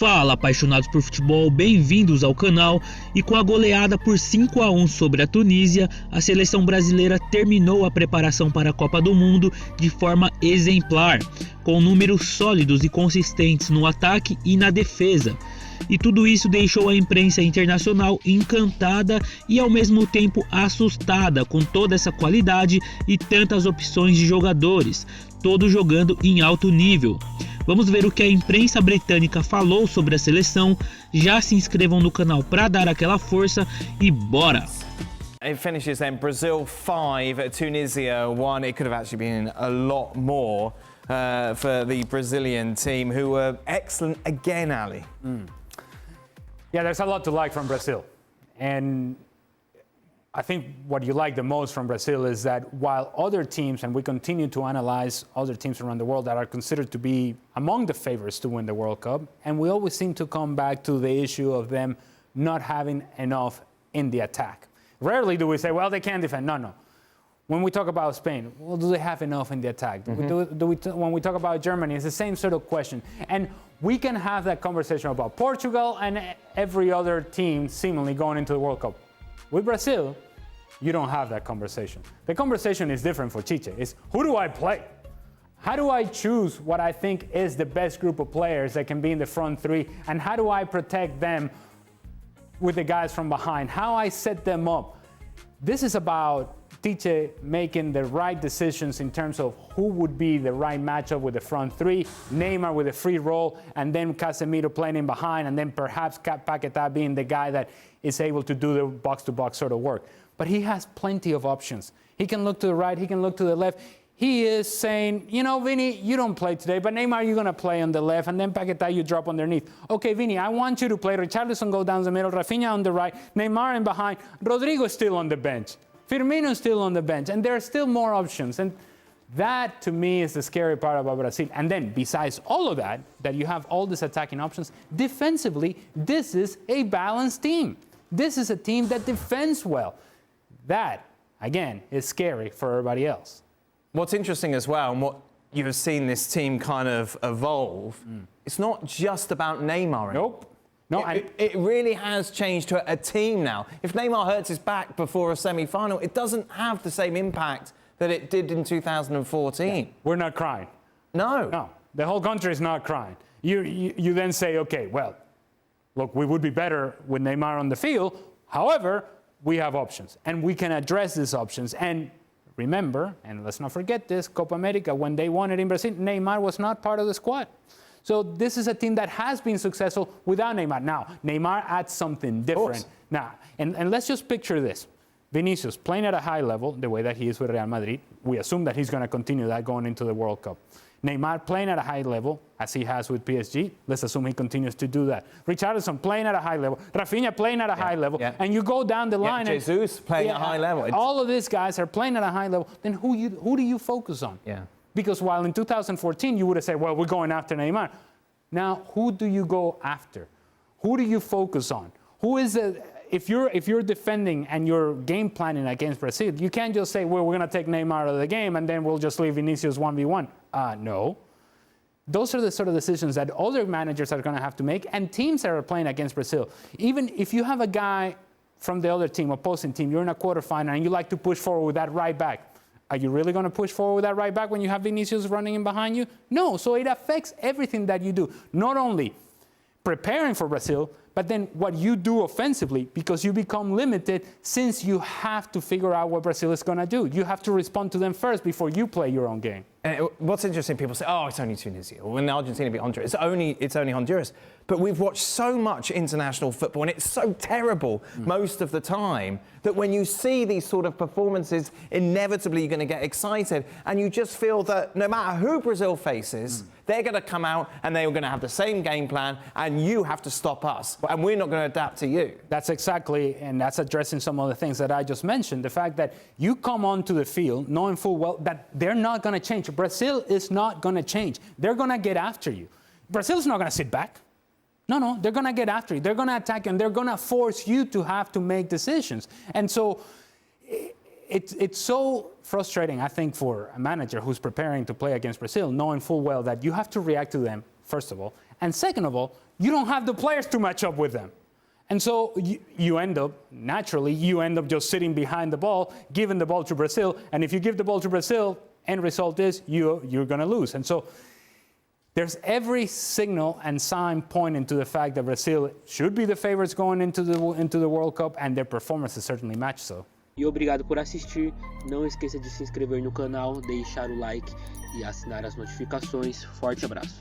Fala, apaixonados por futebol, bem-vindos ao canal. E com a goleada por 5-1 sobre a Tunísia, a Seleção Brasileira terminou a preparação para a Copa do Mundo de forma exemplar, com números sólidos e consistentes no ataque e na defesa. E tudo isso deixou a imprensa internacional encantada e ao mesmo tempo assustada com toda essa qualidade e tantas opções de jogadores, todos jogando em alto nível. Vamos ver o que a imprensa britânica falou sobre a seleção. Já se inscrevam no canal para dar aquela força e bora! It finishes then Brazil 5, Tunisia 1. It could have actually been a lot more for the Brazilian team, who were excellent again, Ali. Yeah, there's a lot to like from Brazil. And I think what you like the most from Brazil is that while other teams, and we continue to analyze other teams around the world that are considered to be among the favorites to win the World Cup, and we always seem to come back to the issue of them not having enough in the attack. Rarely do we say, well, they can't defend. No. When we talk about Spain, well, do they have enough in the attack? When we talk about Germany, it's the same sort of question. And we can have that conversation about Portugal and every other team seemingly going into the World Cup. With Brazil, you don't have that conversation. The conversation is different for Chiche. It's who do I play? How do I choose what I think is the best group of players that can be in the front three? And how do I protect them with the guys from behind? How I set them up? This is about Chiche making the right decisions in terms of who would be the right matchup with the front three, Neymar with a free role, and then Casemiro playing in behind, and then perhaps Paquetá being the guy that is able to do the box-to-box sort of work. But he has plenty of options. He can look to the right, he can look to the left. He is saying, you know, Vini, you don't play today, but Neymar, you're going to play on the left, and then Paquetá, you drop underneath. Okay, Vini, I want you to play. Richarlison go down the middle, Rafinha on the right, Neymar in behind, Rodrigo still on the bench, Firmino still on the bench, and there are still more options. And that, to me, is the scary part about Brazil. And then, besides all of that you have all these attacking options, defensively, this is a balanced team. This is a team that defends well. That, again, is scary for everybody else. What's interesting as well, and what you have seen this team kind of evolve, it's not just about Neymar anymore. Nope. No, it really has changed to a team now. If Neymar hurts his back before a semi-final, it doesn't have the same impact that it did in 2014. Yeah. We're not crying. No. The whole country is not crying. You then say, okay, well, look, we would be better with Neymar on the field. However, we have options, and we can address these options. And remember, and let's not forget this, Copa America, when they won it in Brazil, Neymar was not part of the squad. So this is a team that has been successful without Neymar. Now, Neymar adds something different. Now, and let's just picture this. Vinicius playing at a high level, the way that he is with Real Madrid. We assume that he's going to continue that going into the World Cup. Neymar playing at a high level, as he has with PSG. Let's assume he continues to do that. Richarlison playing at a high level. Rafinha playing at a high level. Yeah. And you go down the line. Jesus playing at a high level. All of these guys are playing at a high level. Then who do you focus on? Yeah. Because while in 2014 you would have said, well, we're going after Neymar. Now, who do you go after? Who do you focus on? Who is it? If you're defending and you're game planning against Brazil, you can't just say, well, we're going to take Neymar out of the game and then we'll just leave Vinicius 1v1. No. Those are the sort of decisions that other managers are going to have to make, and teams that are playing against Brazil. Even if you have a guy from the other team, opposing team, you're in a quarterfinal and you like to push forward with that right back. Are you really going to push forward with that right back when you have Vinicius running in behind you? No. So it affects everything that you do. Not only preparing for Brazil, but then what you do offensively, because you become limited since you have to figure out what Brazil is going to do. You have to respond to them first before you play your own game. And what's interesting, people say, oh, it's only Tunisia, or when Argentina beat Honduras, it's only Honduras. But we've watched so much international football, and it's so terrible most of the time that when you see these sort of performances, inevitably you're going to get excited, and you just feel that no matter who Brazil faces, they're going to come out and they're going to have the same game plan, and you have to stop us, and we're not going to adapt to you. That's exactly, and that's addressing some of the things that I just mentioned. The fact that you come onto the field knowing full well that they're not going to change. Brazil is not going to change. They're going to get after you. Brazil's not going to sit back. No, they're going to get after you. They're going to attack you, and they're going to force you to have to make decisions. And so it's so frustrating, I think, for a manager who's preparing to play against Brazil, knowing full well that you have to react to them first of all. And second of all, you don't have the players to match up with them. And so you end up just sitting behind the ball, giving the ball to Brazil. And if you give the ball to Brazil, end result is you're going to lose. And so there's every signal and sign pointing to the fact that Brazil should be the favorites going into the World Cup, and their performances certainly match so. E obrigado por assistir. Não esqueça de se inscrever no canal, deixar o like e assinar as notificações. Forte abraço.